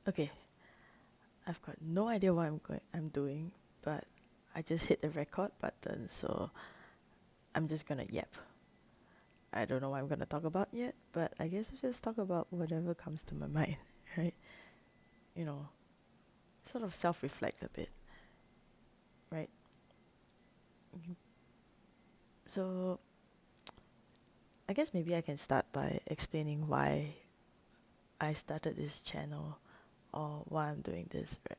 Okay, I've got no idea what I'm doing, but I just hit the record button, so I'm just gonna yap. I don't know what I'm gonna talk about yet, but I guess I'll just talk about whatever comes to my mind, right? You know, sort of self-reflect a bit, right? Mhm. So I guess maybe I can start by explaining why I started this channel or why I'm doing this, right?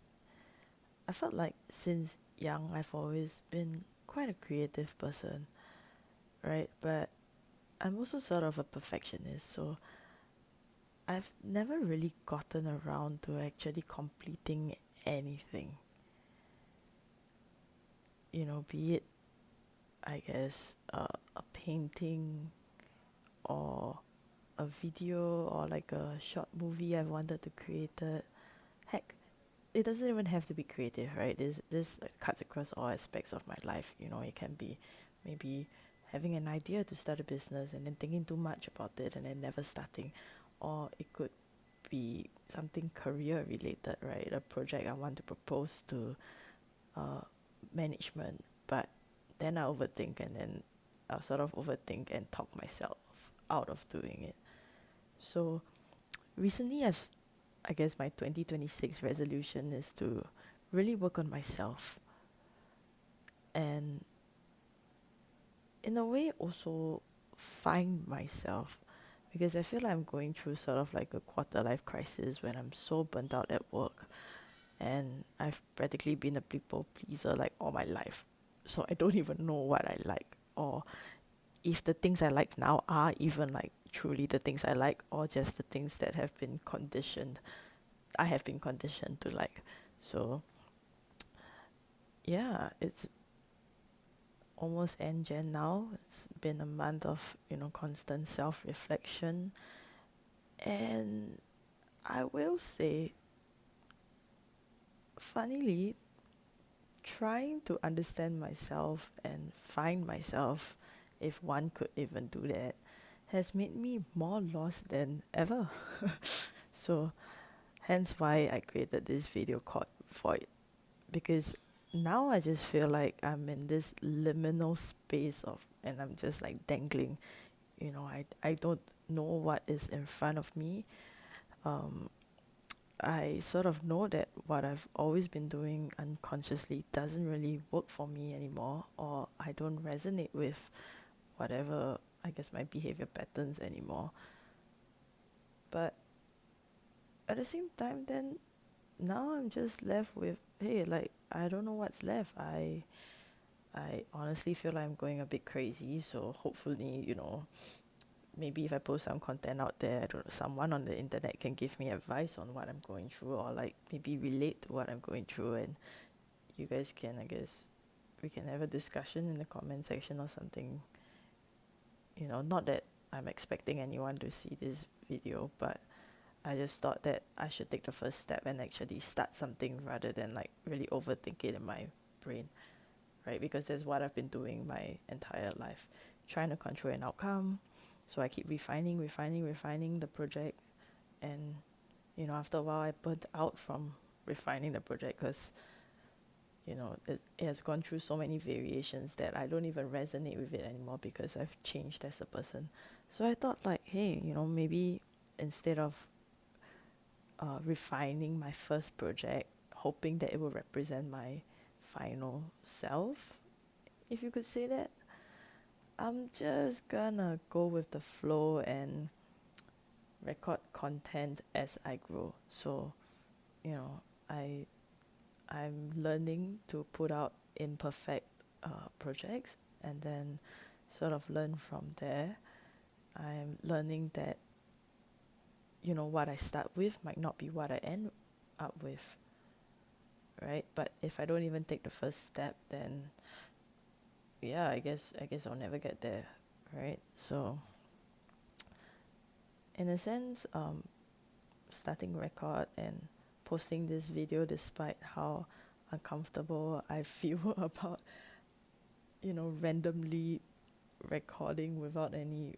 I felt like since young I've always been quite a creative person, right? But I'm also sort of a perfectionist, so I've never really gotten around to actually completing anything. Be it, I guess, a painting or a video or like a short movie I've wanted to create. Heck, it doesn't even have to be creative, right? This cuts across all aspects of my life. It can be maybe having an idea to start a business and then thinking too much about it and then never starting, or it could be something career related, right? A project I want to propose to uh, management, but then I overthink and then I'll sort of overthink and talk myself out of doing it. So recently, I guess my 2026 resolution is to really work on myself and, in a way, also find myself because I feel like I'm going through sort of like a quarter life crisis when I'm so burnt out at work and I've practically been a people pleaser like all my life. So I don't even know what I like or if the things I like now are even like truly the things I like or just the things that I have been conditioned to like. So yeah, it's almost end Jan now. It's been a month of, constant self reflection. And I will say, funnily, trying to understand myself and find myself, if one could even do that, has made me more lost than ever. So, hence why I created this video called Void. Because now I just feel like I'm in this liminal space and I'm just like dangling. I don't know what is in front of me. Um, I sort of know that what I've always been doing unconsciously doesn't really work for me anymore, or I don't resonate with whatever, I guess, my behavior patterns anymore. But at the same time, then now I'm just left with, hey, like, I don't know what's left. I honestly feel like I'm going a bit crazy, so hopefully, maybe if I post some content out there, I don't know, someone on the internet can give me advice on what I'm going through or like maybe relate to what I'm going through and you guys can, I guess, we can have a discussion in the comment section or something. Not that I'm expecting anyone to see this video, but I just thought that I should take the first step and actually start something rather than like really overthink it in my brain, right? Because that's what I've been doing my entire life, trying to control an outcome. So I keep refining the project. And, after a while, I burnt out from refining the project because, it has gone through so many variations that I don't even resonate with it anymore because I've changed as a person. So I thought, like, hey, maybe instead of refining my first project, hoping that it will represent my final self, if you could say that, I'm just gonna go with the flow and record content as I grow. So, you know, I I'm learning to put out imperfect projects and then sort of learn from there. I'm learning that what I start with might not be what I end up with, right? But if I don't even take the first step, then yeah, I guess I'll never get there, right? So in a sense, starting record and posting this video despite how uncomfortable I feel about randomly recording without any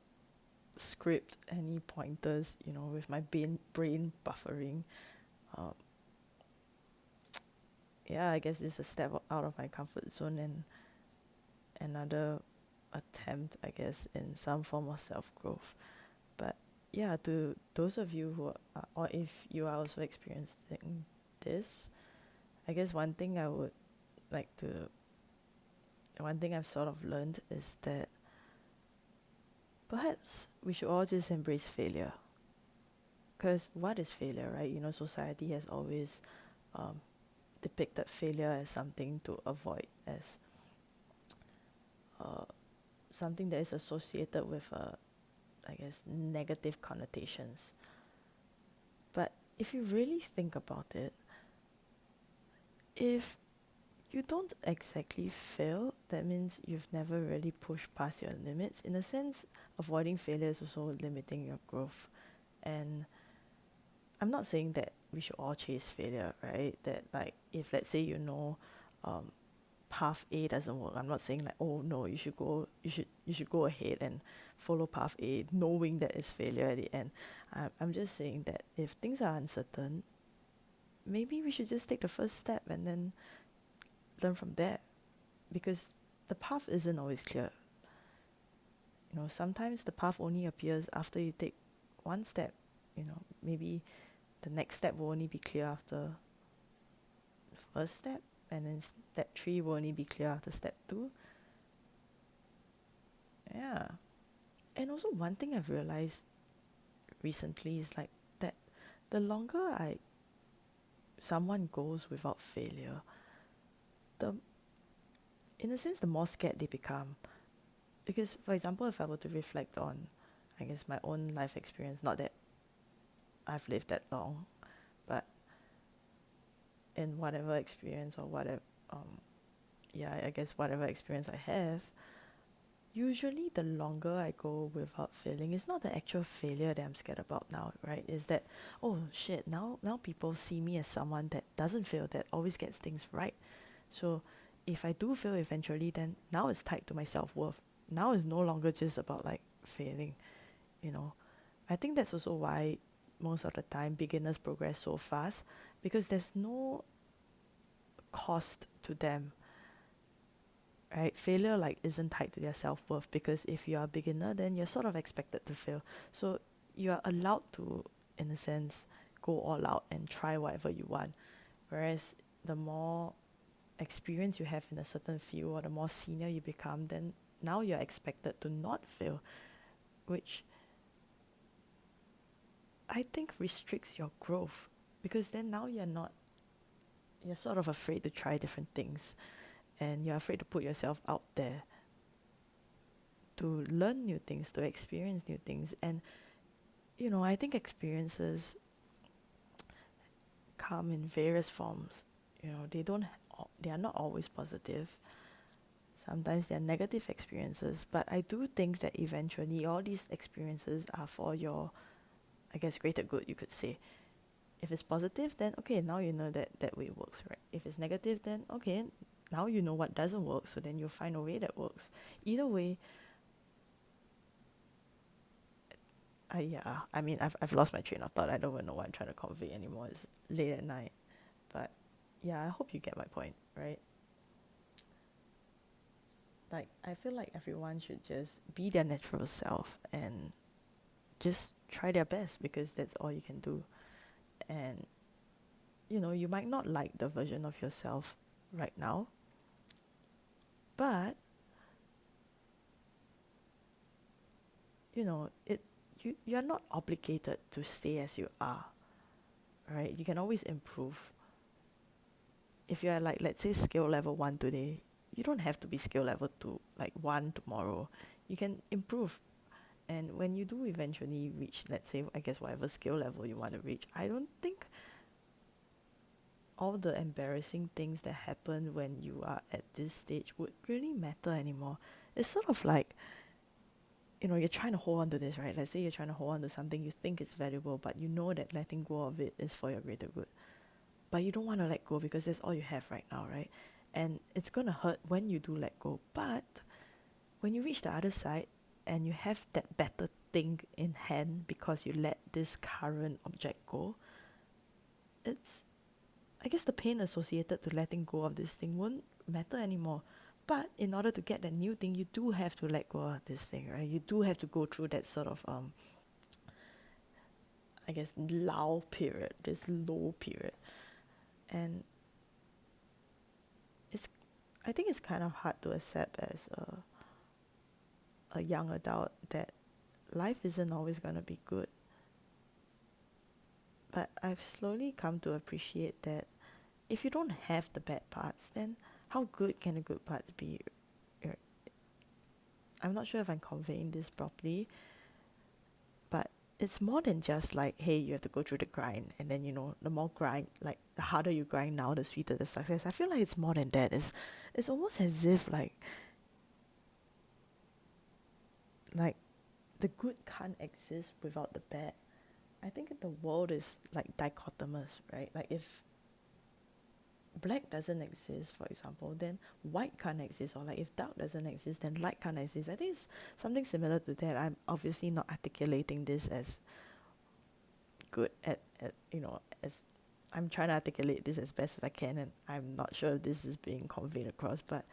script, any pointers, with my brain buffering. Um, yeah, I guess this is a step out of my comfort zone and another attempt, I guess, in some form of self growth. But yeah, to those of you who are, or if you are also experiencing this, I guess like to, one thing I've sort of learned is that perhaps we should all just embrace failure. Because what is failure, right? You know, society has always um, depicted failure as something to avoid, as uh, something that is associated with, I guess, negative connotations. But if you really think about it, if you don't exactly fail, that means you've never really pushed past your limits. In a sense, avoiding failure is also limiting your growth. And I'm not saying that we should all chase failure, right? That like if let's say um, path A doesn't work, I'm not saying like, oh no, you should go ahead and follow path A, knowing that it's failure at the end. I'm just saying that if things are uncertain, maybe we should just take the first step and then learn from there, because the path isn't always clear. You know, sometimes the path only appears after you take one step. You know, maybe the next step will only be clear after the first step, and then step 3 will only be clear after step 2. Yeah. And also one thing I've realized recently is like that the longer I someone goes without failure, the in a sense the more scared they become. Because for example, if I were to reflect on, I guess, my own life experience, not that I've lived that long, but in whatever experience or whatever, yeah, I guess whatever experience I have, usually the longer I go without failing, it's not the actual failure that I'm scared about now, right? Is that, oh shit, now people see me as someone that doesn't fail, that always gets things right. So if I do fail eventually, then now it's tied to my self-worth. Now it's no longer just about like failing, you know. I think that's also why most of the time beginners progress so fast, because there's no cost to them, right? Failure like isn't tied to their self-worth, because if you are a beginner, then you're sort of expected to fail. So you are allowed to, in a sense, go all out and try whatever you want. Whereas the more experience you have in a certain field, or the more senior you become, then now you're expected to not fail, which I think restricts your growth, because then now you're sort of afraid to try different things, and you're afraid to put yourself out there to learn new things, to experience new things. And you know, I think experiences come in various forms. You know, they are not always positive. Sometimes they're negative experiences, but I do think that eventually all these experiences are for your, I guess, greater good, you could say. If it's positive, then okay, now you know that that way works, right? If it's negative, then okay, now you know what doesn't work, so then you'll find a way that works. Either way, yeah, I mean, I've lost my train of thought. I don't even know what I'm trying to convey anymore. It's late at night, but yeah, I hope you get my point, right? Like, I feel like everyone should just be their natural self and just try their best, because that's all you can do. And you know, you might not like the version of yourself right now, but you know, you're not obligated to stay as you are, right? You can always improve. If you're like, let's say, skill level 1 today, you don't have to be skill level 2 like 1 tomorrow. You can improve. And when you do eventually reach, let's say, I guess, whatever skill level you want to reach, I don't think all the embarrassing things that happen when you are at this stage would really matter anymore. It's sort of like, you know, you're trying to hold on to this, right? Let's say you're trying to hold on to something you think is valuable, but you know that letting go of it is for your greater good. But you don't want to let go because that's all you have right now, right? And it's going to hurt when you do let go. But when you reach the other side and you have that better thing in hand because you let this current object go, it's, I guess the pain associated to letting go of this thing won't matter anymore. But in order to get that new thing, you do have to let go of this thing, right? You do have to go through that sort of I guess lull period, this low period. And it's, I think it's kind of hard to accept as a young adult that life isn't always going to be good. But I've slowly come to appreciate that if you don't have the bad parts, then how good can the good parts be? I'm not sure if I'm conveying this properly, but it's more than just like, hey, you have to go through the grind, and then, you know, the more grind, like the harder you grind now, the sweeter the success. I feel like it's more than that. It's almost as if like the good can't exist without the bad. I think the world is like dichotomous, right? Like if black doesn't exist, for example, then white can't exist, or like if dark doesn't exist, then light can't exist. I think it's something similar to that. I'm obviously not articulating this as good at you know, as I'm trying to articulate this as best as I can, and I'm not sure if this is being conveyed across, but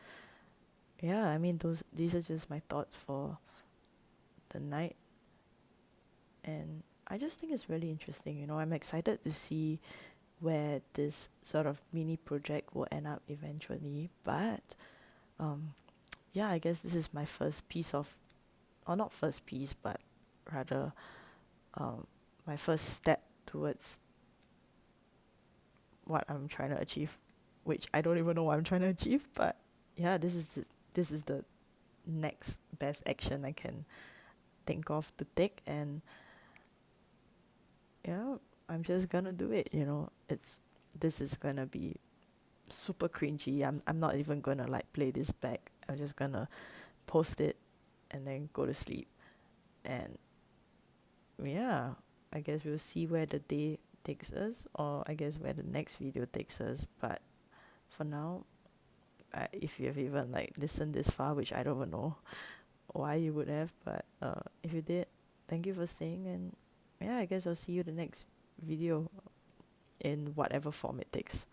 yeah, I mean, these are just my thoughts for the night. And I just think it's really interesting, you know. I'm excited to see where this sort of mini project will end up eventually. But yeah, I guess this is my first piece of, or not first piece, but rather my first step towards what I'm trying to achieve, which I don't even know what I'm trying to achieve. But yeah, this is the next best action I can think of to take. And yeah, I'm just gonna do it, you know. This is gonna be super cringy. I'm not even gonna like play this back. I'm just gonna post it and then go to sleep. And yeah, I guess we'll see where the day takes us, or I guess where the next video takes us. But for now, if you have even like listened this far, which I don't even know why you would have, but if you did, thank you for staying. And yeah, I guess I'll see you the next video in whatever form it takes.